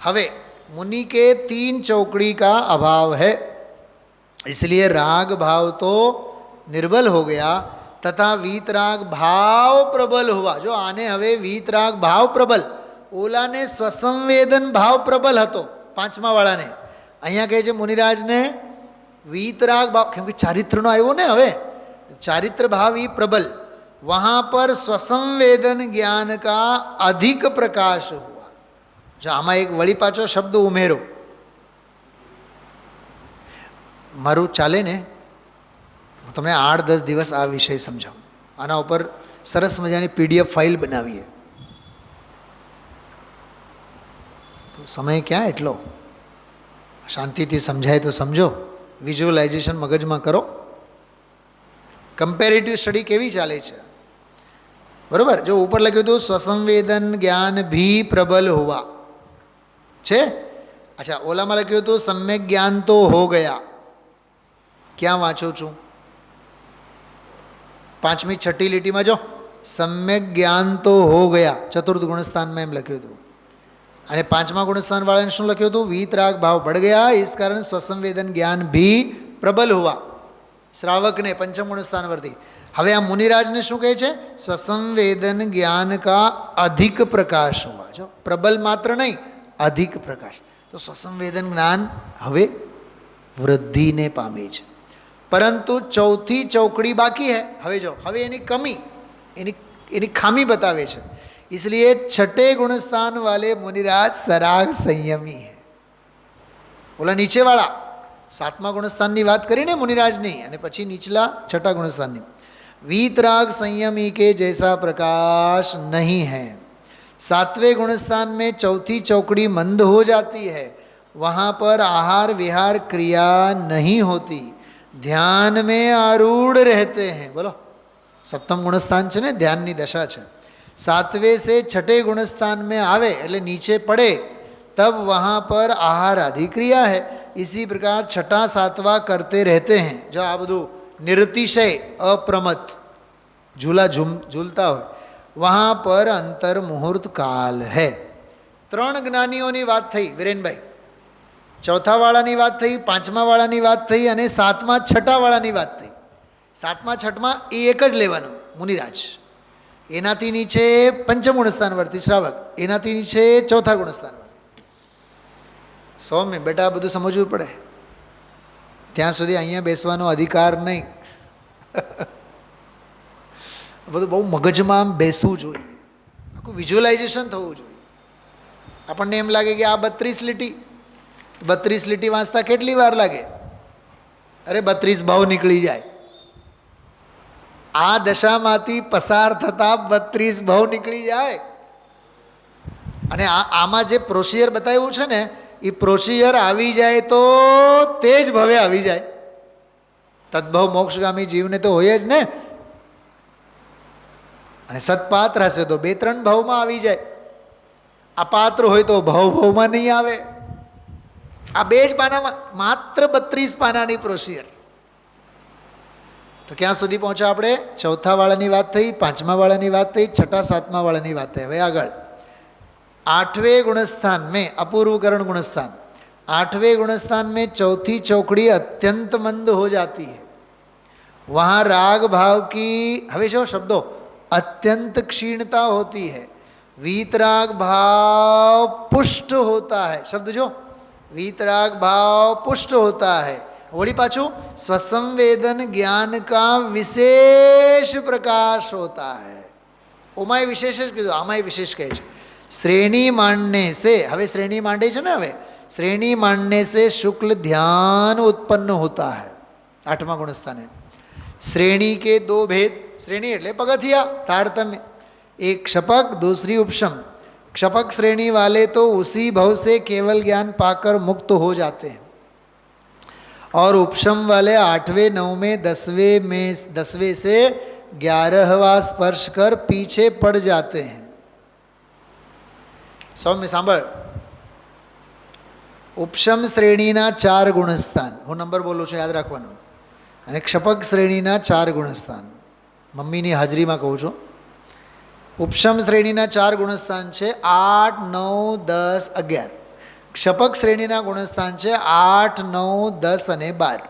हवे मुनि के 3 चौकड़ी का अभाव है, इसलिए राग भाव तो निर्बल हो गया तथा वीतराग भाव प्रबल हुआ. जो आने हवे वीतराग भाव प्रबल, ओलाने स्वसंवेदन भाव प्रबल हतो પાંચમા વાળાને. અહીંયા કહે છે મુનિરાજને વીતરાગ ભાવ, કેમ કે ચારિત્રનો આવ્યો ને, હવે ચારિત્ર ભાવ ही प्रबल, वहाँ पर स्वसंवेदन ज्ञान का अधिक प्रकाश हुआ. જો આમાં એક વળી પાછો શબ્દ ઉમેરો, મારું ચાલે ને, હું તમને 8-10 દિવસ આ વિષય સમજાવું. આના ઉપર સરસ મજાની PDF ફાઇલ બનાવીએ. સમય ક્યાં એટલો? શાંતિથી સમજાય તો સમજો, વિઝ્યુઅલાઇઝેશન મગજમાં કરો. કમ્પેરેટિવ સ્ટડી કેવી ચાલે છે, બરાબર? જો ઉપર લખ્યું હતું સ્વસંવેદન જ્ઞાન ભી પ્રબલ હોવા છે. અચ્છા, ઓલામાં લખ્યું હતું સમ્યક જ્ઞાન તો હો ગયા. ક્યાં વાંચું છું? 5મી 6ઠી લીટીમાં જો સમ્યક જ્ઞાન તો હો ગયા, ચતુર્થ ગુણસ્થાનમાં એમ લખ્યું હતું. અને 5મા ગુણસ્થાન વાળાને શું લખ્યું હતું? વીતરાગ ભાવ बढ़ गया इस कारण स्वसंवेदन ज्ञान भी प्रबल हुआ. શ્રાવકને 5મ ગુણસ્થાન પરથી. હવે આ મુનિરાજને શું કહે છે? स्वसंवेदन ज्ञान का अधिक प्रकाश हुआ. જો પ્રબલ માત્ર નહીં, अधिक પ્રકાશ. તો સ્વસંવેદન જ્ઞાન હવે વૃદ્ધિને પામે છે, પરંતુ ચોથી ચૌકડી બાકી હૈ. હવે જો, હવે એની કમી, એની ખામી બતાવે છે. इसलिए 6ठे गुणस्थान वाले मुनिराज सराग संयमी है. बोला नीचे वाला 7મા ગુણસ્થાનની વાત કરીને મુનિરાજની, અને પછી નીચલા 6ठा ગુણસ્થાનની. वीतराग संयमी के जैसा प्रकाश नहीं है. 7वें गुणस्थान में चौथी चौकड़ी मंद हो जाती है, वहाँ पर आहार विहार क्रिया नहीं होती, ध्यान में आरूढ़ रहते हैं. बोलो, 7મ गुणस्थान છે ને, ધ્યાનની દશા છે. 7वें से 6ठे गुणस्थान में आवे એટલે નીચે પડે, तब वहाँ पर आहार आदि क्रिया है. इसी प्रकार 6ठा 7वां करते रहते हैं. जो આ બધું નિરતિશય અપ્રમત झूलता हो, वहाँ पर अंतर मुहूर्त काल है. 3 જ્ઞાનીઓની વાત થઈ વિરેનભાઈ. ચોથા વાળાની વાત થઈ, 5મા વાળાની વાત થઈ, અને 7મા 6ઠા વાળાની વાત થઈ. 7મા 6મા એ એક જ લેવાનું, મુનિરાજ. એનાથી નીચે 5મ ગુણસ્થાન વર્તી શ્રાવક, એનાથી નીચે 4થા ગુણસ્થાન. સૌમ્ય બેટા, આ બધું સમજવું પડે. ત્યાં સુધી અહીંયા બેસવાનો અધિકાર નહીં. બધું બહુ મગજમાં આમ બેસવું જોઈએ, આખું વિઝ્યુઅલાઇઝેશન થવું જોઈએ. આપણને એમ લાગે કે આ 32 લીટી, 32 લીટી વાંચતા કેટલી વાર લાગે? અરે 32 ભાવ નીકળી જાય. આ દશામાંથી પસાર થતાં 32 ભાવ નીકળી જાય. અને આમાં જે પ્રોસિજર બતાવ્યું છે ને, એ પ્રોસિજર આવી જાય તો તે જ ભવે આવી જાય. તદ્ભવ મોક્ષગામી જીવને તો હોય જ ને. અને સત્પાત્ર હશે તો 2-3 ભાવમાં આવી જાય. અપાત્ર હોય તો ભાવમાં નહીં આવે. આ 2 જ પાનામાં માત્ર 32 પાનાની પ્રોસિજર. તો ક્યાં સુધી પહોંચ્યા આપણે? 4થા વાળાની વાત થઈ, 5મા વાળાની વાત થઈ, 6ઠા 7મા વાળાની વાત થઈ. હવે આગળ 8वें गुणस्थान में अपूर्वकरण गुणस्थान, 8वें गुणस्थान में चौथी चौकड़ी अत्यंत मंद हो जाती है. वहाँ राग भाव की, हवे जो शब्दों, अत्यंत क्षीणता होती है. वीतराग भाव पुष्ट होता है. शब्द जो वीतराग भाव पुष्ट होता है. वही पाछू स्वसंवेदन ज्ञान का विशेष प्रकाश होता है. ओमाय विशेष ज कीधुं, आमाय विशेष कहे छे. श्रेणी मांडने से, हवे श्रेणी मांडे छे ने, हवे श्रेणी मांडने से शुक्ल ध्यान उत्पन्न होता है. 8वां गुणस्थान है. श्रेणी के 2 भेद. श्रेणी एटले पगथिया, तारतम्य. एक क्षपक, दूसरी उपशम. क्षपक श्रेणी वाले तो उसी भव से केवल ज्ञान पाकर मुक्त हो जाते हैं, और उपशम वाले 8वें 9वें 10वें से 11वां स्पर्श कर पीछे पड़ जाते हैं. सौम्य सांभळ, उपशम श्रेणीना 4 गुणस्थान. हूँ नंबर बोलूँ छूँ, याद राखवानुं. अने क्षपक श्रेणीना 4 गुणस्थान. मम्मीनी हाजरीमां कहूँ छूं. उपशम श्रेणीना 4 गुणस्थान है 8, 9, 10, 11. क्षपक श्रेणीना गुणस्थान है 8, 9, 10 અને 12.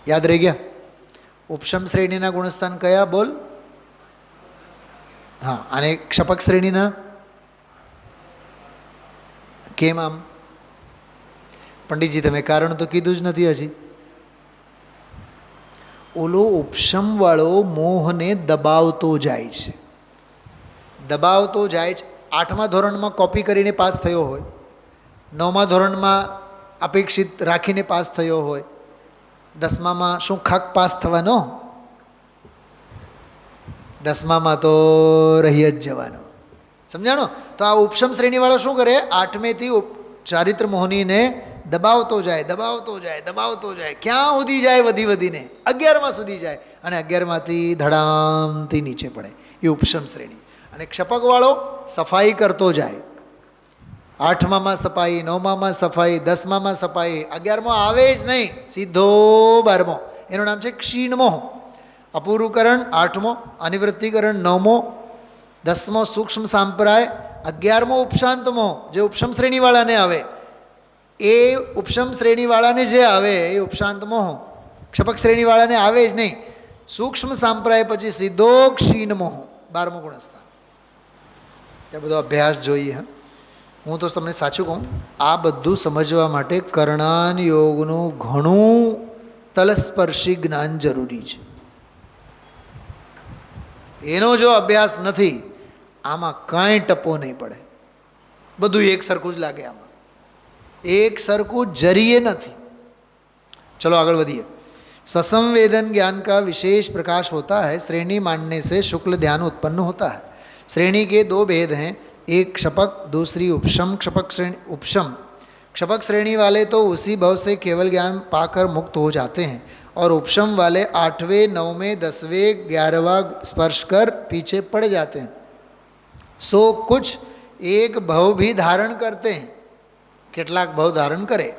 याद रही गया? उपशम श्रेणीना गुणस्थान कया? बोल. हाँ, अने क्षपक श्रेणीना केम आम? पंडितजी तमे कारण तो कीधुं ज नथी हजी. ओलो उपशम वाळो मोहने दबावतो जाय छे. दबावतो जाय छे. 8મા ધોરણમાં કોપી કરીને પાસ થયો હોય, 9મા ધોરણમાં અપેક્ષિત રાખીને પાસ થયો હોય, 10મામાં શું ખાક પાસ થવાનો? 10મામાં તો રહી જ જવાનો. સમજાણો? તો આ ઉપશમ શ્રેણીવાળો શું કરે? 8મેથી ચારિત્ર મોહનીને દબાવતો જાય, દબાવતો જાય, દબાવતો જાય. ક્યાં સુધી જાય? વધી વધીને 11મા સુધી જાય, અને 11માંથી ધડામથી નીચે પડે. એ ઉપશમ શ્રેણી. અને ક્ષપકવાળો સફાઈ કરતો જાય. 8મામાં સફાઈ, 9મામાં સફાઈ, 10મામાં સફાઈ, 11મો આવે જ નહીં, સીધો 12મો. એનું નામ છે ક્ષીણમોહ. અપૂર્વકરણ 8મો, અનિવૃત્તિકરણ 9મો, 10મો સૂક્ષ્મ સાંપ્રાય, 11મો ઉપશાંતમો, જે ઉપશમ શ્રેણીવાળાને આવે. એ ઉપશમ શ્રેણીવાળાને જે આવે એ ઉપશાંત મોહ. ક્ષપક શ્રેણીવાળાને આવે જ નહીં. સૂક્ષ્મ સાંપ્રાય પછી સીધો ક્ષીણ મોહ, 12મો ગુણસ્થાન. ત્યાં બધો અભ્યાસ જોઈએ. હા, હું તો તમને સાચું કહું, આ બધું સમજવા માટે કર્ણાન યોગનું ઘણું તલસ્પર્શી જ્ઞાન જરૂરી છે. એનો જો અભ્યાસ નથી, આમાં કાંઈ ટપો નહીં પડે. બધું એક સરખું જ લાગે. આમાં એક સરખું જરીએ નથી. चलो आगे बढ़िए. ससंवेदन ज्ञान का विशेष प्रकाश होता है. श्रेणी मानने से शुक्ल ध्यान उत्पन्न होता है. श्रेणी के 2 भेद हैं, एक क्षपक, दूसरी उपशम. उपशम क्षपक श्रेणी वाले तो उसी भव से केवल ज्ञान पाकर मुक्त हो जाते हैं, और उपशम वाले 8वें 9वें 10वें 11वां स्पर्श कर पीछे पड़ जाते हैं. सो कुछ एक भव भी धारण करते हैं, કેટલાક ભવ धारण करे.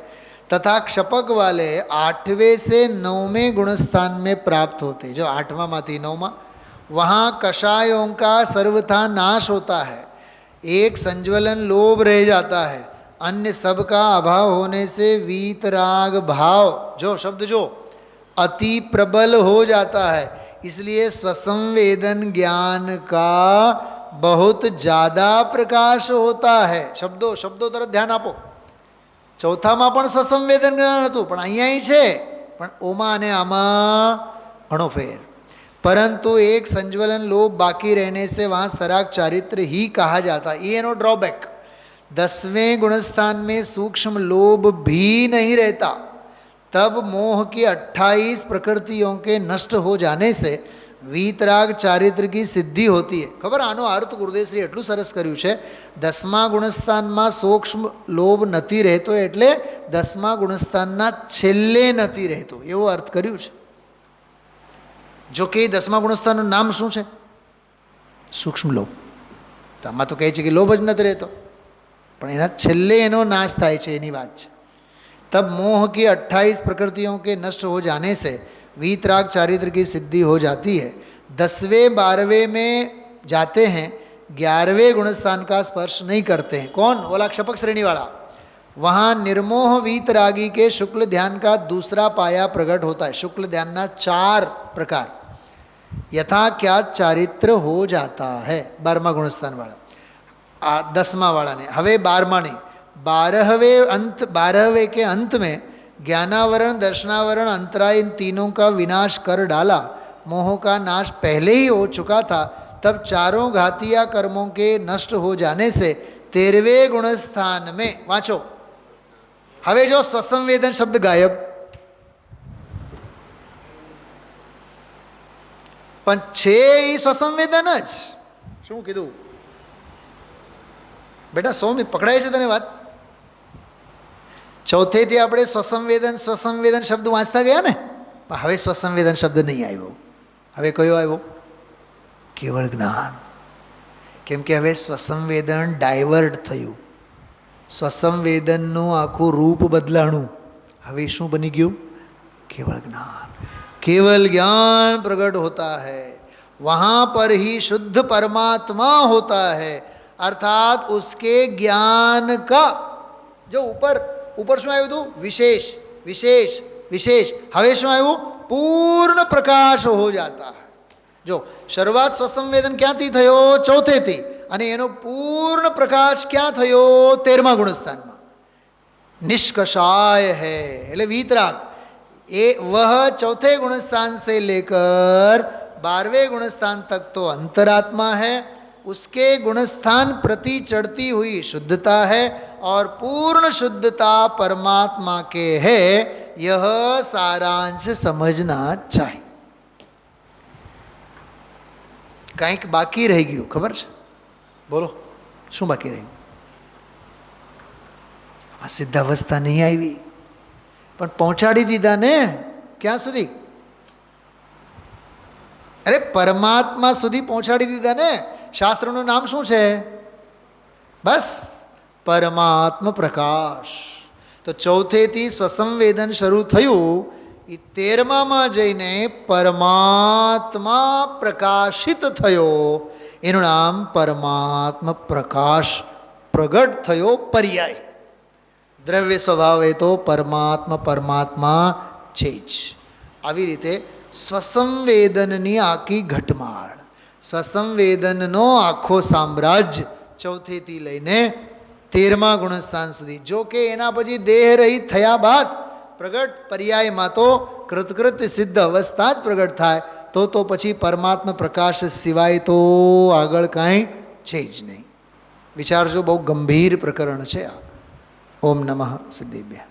तथा क्षपक वाले 8वें से 9वें गुणस्थान में प्राप्त होते. जो 8वां माथी 9वां, वहाँ कषायों का सर्वथा नाश होता है. एक संज्वलन लोभ रह जाता है. अन्य सब का अभाव होने से वीतराग भाव, जो शब्द जो अति प्रबल हो जाता है. इसलिए स्वसंवेदन ज्ञान का बहुत ज़्यादा प्रकाश होता है. शब्दों शब्दों तरफ ध्यान आपो. चौथाમાં પણ સ્વસંવેદન જ્ઞાન હતું, પણ અહીંયા છે, પણ ઓમાં અને આમાં ઘણો ફેર. परंतु एक संज्वलन लोभ बाकी रहने से वहाँ सराग चारित्र ही कहा जाता. ये नो ड्रॉबैक. 10वें गुणस्थान में सूक्ष्म लोभ भी नहीं रहता. तब मोह की 28 प्रकृतियों के नष्ट हो जाने से वीतराग चारित्र की सिद्धि होती है। खबर आनो अर्थ गुरुदेवश्री एटलू सरस कर्યું છે, 10મા ગુણસ્થાનમાં સૂક્ષ્મ લોભ નથી રહેતો એટલે 10મા ગુણસ્થાનના છેલ્લે નથી રહેતો, એવો અર્થ કર્યું છે. જો કે 10મા ગુણસ્થાનનું નામ શું છે? સૂક્ષ્મ લોભ. તો આમાં તો કહે છે કે લોભ જ નથી રહેતો, પણ એના છેલ્લે એનો નાશ થાય છે, એની વાત છે. तब मोह की 28 प्रकृतियों के नष्ट हो जाने से वीतराग चारित्र की सिद्धि हो जाती है. 10वें 12वें में जाते हैं, 11वें गुणस्थान का स्पर्श नहीं करते हैं. कौन? ओला क्षपक श्रेणी वाला. वहाँ निर्मोह वीतरागी के शुक्ल ध्यान का दूसरा पाया प्रकट होता है. शुक्ल ध्यान ना 4 प्रकार यथा क्या चारित्र हो जाता है. 12મા गुणस्थान वाला, 10મા वाला ने. हवे 12મા नहीं, 12वें के अंत में ज्ञानावरण, दर्शनावरण, अंतराय, इन तीनों का विनाश कर डाला. मोह का नाश पहले ही हो चुका था. तब चारों घातिया कर्मों के नष्ट हो जाने से 13वें गुणस्थान में वाँचो. हवे जो स्वसंवेदन शब्द गायब, पण छे ई स्वसंवेदन ज. शू कीधुं बेटा? सौम्य पकड़ाय छे तने वात? चौथेથી આપણે સ્વસંવેદન શબ્દ વાંચતા ગયા ને, પણ હવે સ્વસંવેદન શબ્દ નહીં આવ્યો. હવે કયો આવ્યો? કેવળ જ્ઞાન. કેમ કે હવે સ્વસંવેદન ડાયવર્ટ થયું, સ્વસંવેદનનું આખું રૂપ બદલાણું. હવે શું બની ગયું? केवल ज्ञान. केवल ज्ञान प्रकट होता है, वहाँ पर ही शुद्ध परमात्मा होता है. अर्थात उसके ज्ञान का जो ऊपर શું આવ્યું હતું? विशेष विशेष विशेष. હવે શું આવ્યું? પૂર્ણ પ્રકાશ હો જાતા હૈ. જો શરૂઆત સ્વસંવેદન ક્યાંથી થયો? ચોથેથી. અને એનો પૂર્ણ પ્રકાશ ક્યાં થયો? 13મા ગુણસ્થાનમાં. निष्कषाय है એટલે वीतराग. ये वह चौथे गुणस्थान से लेकर 12वें गुणस्थान तक तो अंतरात्मा है, उसके गुणस्थान प्रति चढ़ती हुई शुद्धता है और पूर्ण शुद्धता परमात्मा के है. यह सारांश समझना चाहिए. કંઈક બાકી રહી ગયું, ખબર છે? બોલો શું બાકી રહ્યું? આ સિદ્ધાવસ્થા નહીં આવી, પણ પહોંચાડી દીધા ને ક્યાં સુધી? અરે પરમાત્મા સુધી પહોંચાડી દીધા ને. શાસ્ત્રનું નામ શું છે? બસ પરમાત્મ પ્રકાશ. તો ચોથેથી સ્વસંવેદન શરૂ થયું, એ 13મામાં જઈને પરમાત્મા પ્રકાશિત થયો. એનું નામ પરમાત્મ પ્રકાશ પ્રગટ થયો. પર્યાય દ્રવ્ય સ્વભાવે તો પરમાત્મા છે જ. આવી રીતે સ્વસંવેદનની આખી ઘટમાળ, સ્વસંવેદનનો આખો સામ્રાજ્ય ચોથેથી લઈને 13મા ગુણસ્થાન સુધી. જો કે એના પછી દેહ રહિત થયા બાદ પ્રગટ પર્યાયમાં તો કૃતકૃત્ય સિદ્ધ અવસ્થા જ પ્રગટ થાય. તો પછી પરમાત્મા પ્રકાશ સિવાય તો આગળ કાંઈ છે જ નહીં. વિચારજો, બહુ ગંભીર પ્રકરણ છે આ. ઓમ નમઃ સિદ્ધેભ્યઃ.